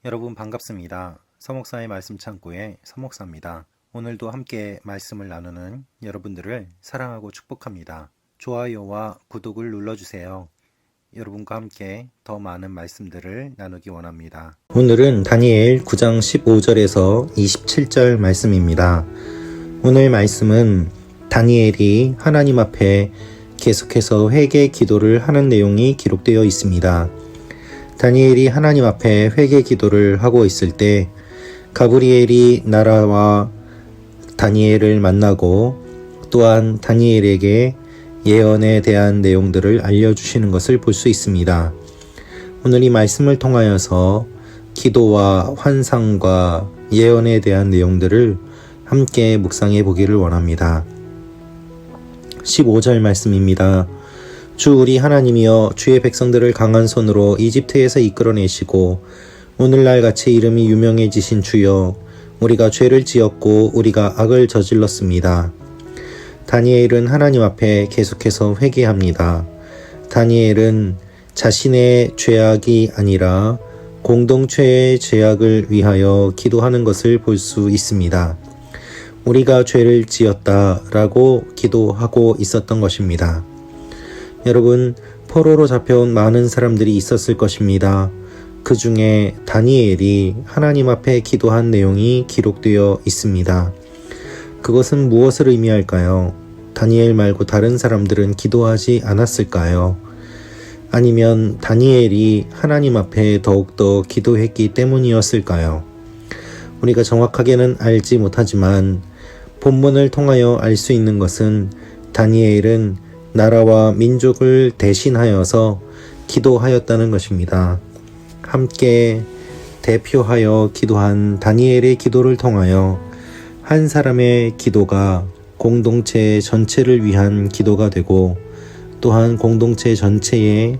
여러분 반갑습니다. 서목사의 말씀 창고의 서목사입니다. 오늘도 함께 말씀을 나누는 여러분들을 사랑하고 축복합니다. 좋아요와 구독을 눌러주세요. 여러분과 함께 더 많은 말씀들을 나누기 원합니다. 오늘은 다니엘 9장 15절에서 27절 말씀입니다. 오늘 말씀은 다니엘이 하나님 앞에 계속해서 회개 기도를 하는 내용이 기록되어 있습니다. 다니엘이 하나님 앞에 회개 기도를 하고 있을 때 가브리엘이 나라와 다니엘을 만나고 또한 다니엘에게 예언에 대한 내용들을 알려주시는 것을 볼 수 있습니다. 오늘 이 말씀을 통하여서 기도와 환상과 예언에 대한 내용들을 함께 묵상해 보기를 원합니다. 15절 말씀입니다. 주 우리 하나님이여 주의 백성들을 강한 손으로 이집트에서 이끌어내시고 오늘날 같이 이름이 유명해지신 주여 우리가 죄를 지었고 우리가 악을 저질렀습니다. 다니엘은 하나님 앞에 계속해서 회개합니다. 다니엘은 자신의 죄악이 아니라 공동체의 죄악을 위하여 기도하는 것을 볼 수 있습니다. 우리가 죄를 지었다라고 기도하고 있었던 것입니다. 여러분, 포로로 잡혀온 많은 사람들이 있었을 것입니다. 그 중에 다니엘이 하나님 앞에 기도한 내용이 기록되어 있습니다. 그것은 무엇을 의미할까요? 다니엘 말고 다른 사람들은 기도하지 않았을까요? 아니면 다니엘이 하나님 앞에 더욱더 기도했기 때문이었을까요? 우리가 정확하게는 알지 못하지만 본문을 통하여 알 수 있는 것은 다니엘은 나라와 민족을 대신하여서 기도하였다는 것입니다. 함께 대표하여 기도한 다니엘의 기도를 통하여 한 사람의 기도가 공동체 전체를 위한 기도가 되고 또한 공동체 전체의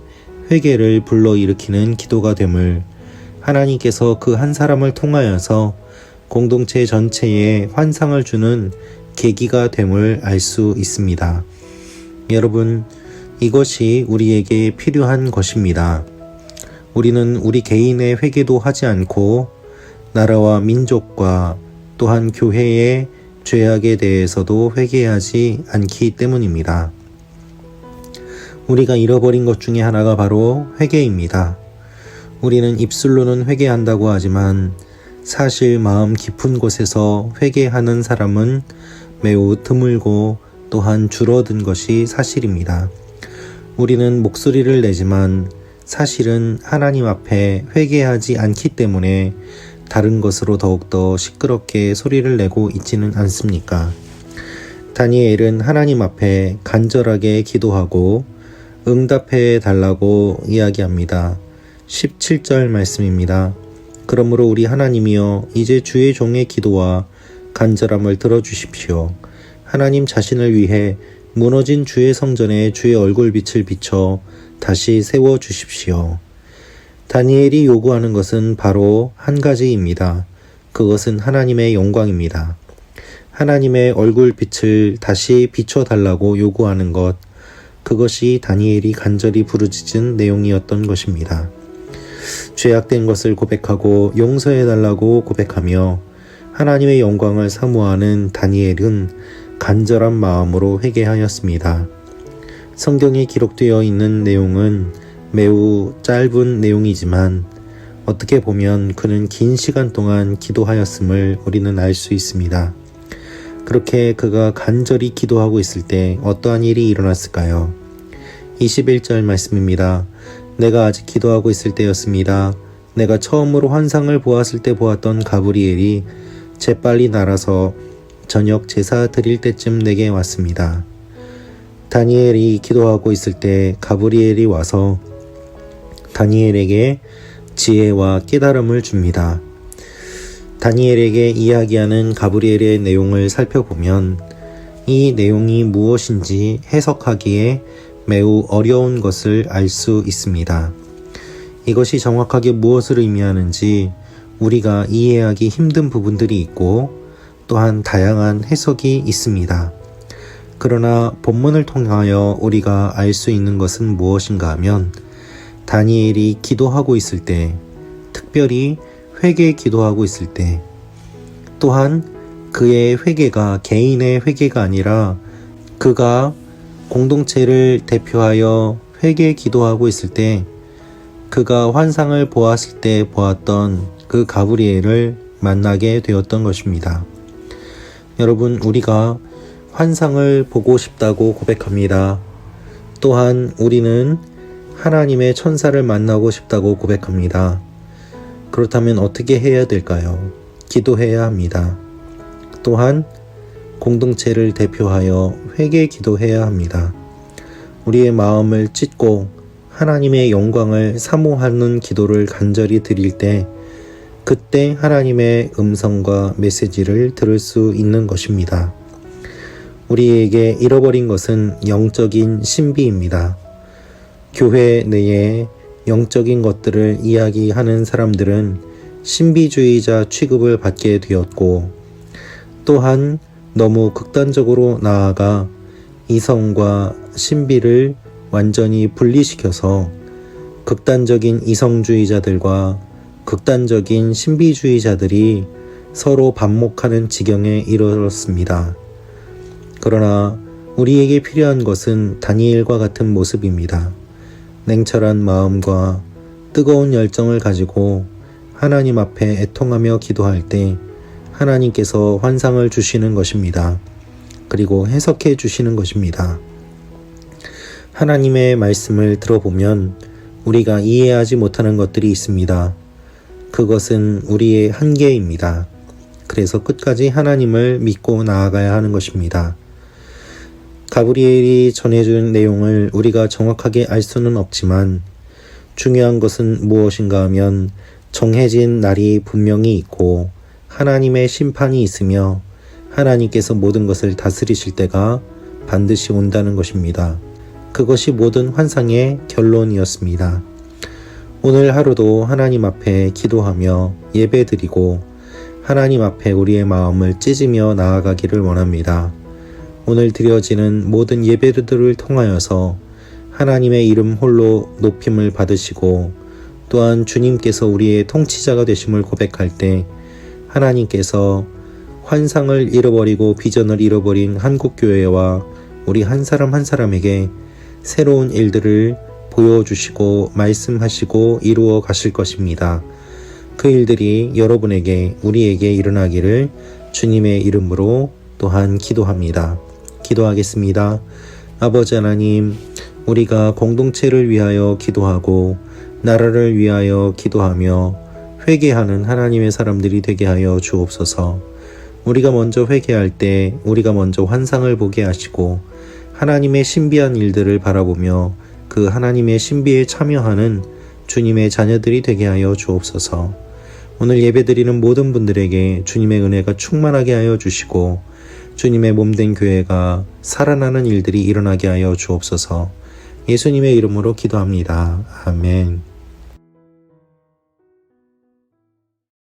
회개를 불러일으키는 기도가 됨을 하나님께서 그 한 사람을 통하여서 공동체 전체에 환상을 주는 계기가 됨을 알 수 있습니다. 여러분, 이것이 우리에게 필요한 것입니다. 우리는 우리 개인의 회개도 하지 않고 나라와 민족과 또한 교회의 죄악에 대해서도 회개하지 않기 때문입니다. 우리가 잃어버린 것 중에 하나가 바로 회개입니다. 우리는 입술로는 회개한다고 하지만 사실 마음 깊은 곳에서 회개하는 사람은 매우 드물고 또한 줄어든 것이 사실입니다. 우리는 목소리를 내지만 사실은 하나님 앞에 회개하지 않기 때문에 다른 것으로 더욱더 시끄럽게 소리를 내고 있지는 않습니까? 다니엘은 하나님 앞에 간절하게 기도하고 응답해 달라고 이야기합니다. 17절 말씀입니다. 그러므로 우리 하나님이여 이제 주의 종의 기도와 간절함을 들어주십시오. 하나님 자신을 위해 무너진 주의 성전에 주의 얼굴빛을 비춰 다시 세워주십시오. 다니엘이 요구하는 것은 바로 한 가지입니다. 그것은 하나님의 영광입니다. 하나님의 얼굴빛을 다시 비춰달라고 요구하는 것, 그것이 다니엘이 간절히 부르짖은 내용이었던 것입니다. 죄악된 것을 고백하고 용서해달라고 고백하며 하나님의 영광을 사모하는 다니엘은 간절한 마음으로 회개하였습니다. 성경에 기록되어 있는 내용은 매우 짧은 내용이지만 어떻게 보면 그는 긴 시간 동안 기도하였음을 우리는 알 수 있습니다. 그렇게 그가 간절히 기도하고 있을 때 어떠한 일이 일어났을까요? 21절 말씀입니다. 내가 아직 기도하고 있을 때였습니다. 내가 처음으로 환상을 보았을 때 보았던 가브리엘이 재빨리 날아서 저녁 제사 드릴 때쯤 내게 왔습니다. 다니엘이 기도하고 있을 때 가브리엘이 와서 다니엘에게 지혜와 깨달음을 줍니다. 다니엘에게 이야기하는 가브리엘의 내용을 살펴보면 이 내용이 무엇인지 해석하기에 매우 어려운 것을 알 수 있습니다. 이것이 정확하게 무엇을 의미하는지 우리가 이해하기 힘든 부분들이 있고 또한 다양한 해석이 있습니다. 그러나 본문을 통하여 우리가 알 수 있는 것은 무엇인가 하면 다니엘이 기도하고 있을 때 특별히 회개 기도하고 있을 때, 또한 그의 회개가 개인의 회개가 아니라 그가 공동체를 대표하여 회개 기도하고 있을 때, 그가 환상을 보았을 때 보았던 그 가브리엘을 만나게 되었던 것입니다. 여러분, 우리가 환상을 보고 싶다고 고백합니다. 또한 우리는 하나님의 천사를 만나고 싶다고 고백합니다. 그렇다면 어떻게 해야 될까요? 기도해야 합니다. 또한 공동체를 대표하여 회개 기도해야 합니다. 우리의 마음을 찢고 하나님의 영광을 사모하는 기도를 간절히 드릴 때, 그때 하나님의 음성과 메시지를 들을 수 있는 것입니다. 우리에게 잃어버린 것은 영적인 신비입니다. 교회 내에 영적인 것들을 이야기하는 사람들은 신비주의자 취급을 받게 되었고, 또한 너무 극단적으로 나아가 이성과 신비를 완전히 분리시켜서 극단적인 이성주의자들과 극단적인 신비주의자들이 서로 반목하는 지경에 이르렀습니다. 그러나 우리에게 필요한 것은 다니엘과 같은 모습입니다. 냉철한 마음과 뜨거운 열정을 가지고 하나님 앞에 애통하며 기도할 때 하나님께서 환상을 주시는 것입니다. 그리고 해석해 주시는 것입니다. 하나님의 말씀을 들어보면 우리가 이해하지 못하는 것들이 있습니다. 그것은 우리의 한계입니다. 그래서 끝까지 하나님을 믿고 나아가야 하는 것입니다. 가브리엘이 전해준 내용을 우리가 정확하게 알 수는 없지만 중요한 것은 무엇인가 하면 정해진 날이 분명히 있고 하나님의 심판이 있으며 하나님께서 모든 것을 다스리실 때가 반드시 온다는 것입니다. 그것이 모든 환상의 결론이었습니다. 오늘 하루도 하나님 앞에 기도하며 예배드리고 하나님 앞에 우리의 마음을 찢으며 나아가기를 원합니다. 오늘 드려지는 모든 예배들을 통하여서 하나님의 이름 홀로 높임을 받으시고 또한 주님께서 우리의 통치자가 되심을 고백할 때 하나님께서 환상을 잃어버리고 비전을 잃어버린 한국교회와 우리 한 사람 한 사람에게 새로운 일들을 보여주시고 말씀하시고 이루어 가실 것입니다. 그 일들이 여러분에게 우리에게 일어나기를 주님의 이름으로 또한 기도합니다. 기도하겠습니다. 아버지 하나님, 우리가 공동체를 위하여 기도하고 나라를 위하여 기도하며 회개하는 하나님의 사람들이 되게 하여 주옵소서. 우리가 먼저 회개할 때 우리가 먼저 환상을 보게 하시고 하나님의 신비한 일들을 바라보며 그 하나님의 신비에 참여하는 주님의 자녀들이 되게 하여 주옵소서. 오늘 예배드리는 모든 분들에게 주님의 은혜가 충만하게 하여 주시고 주님의 몸된 교회가 살아나는 일들이 일어나게 하여 주옵소서. 예수님의 이름으로 기도합니다. 아멘.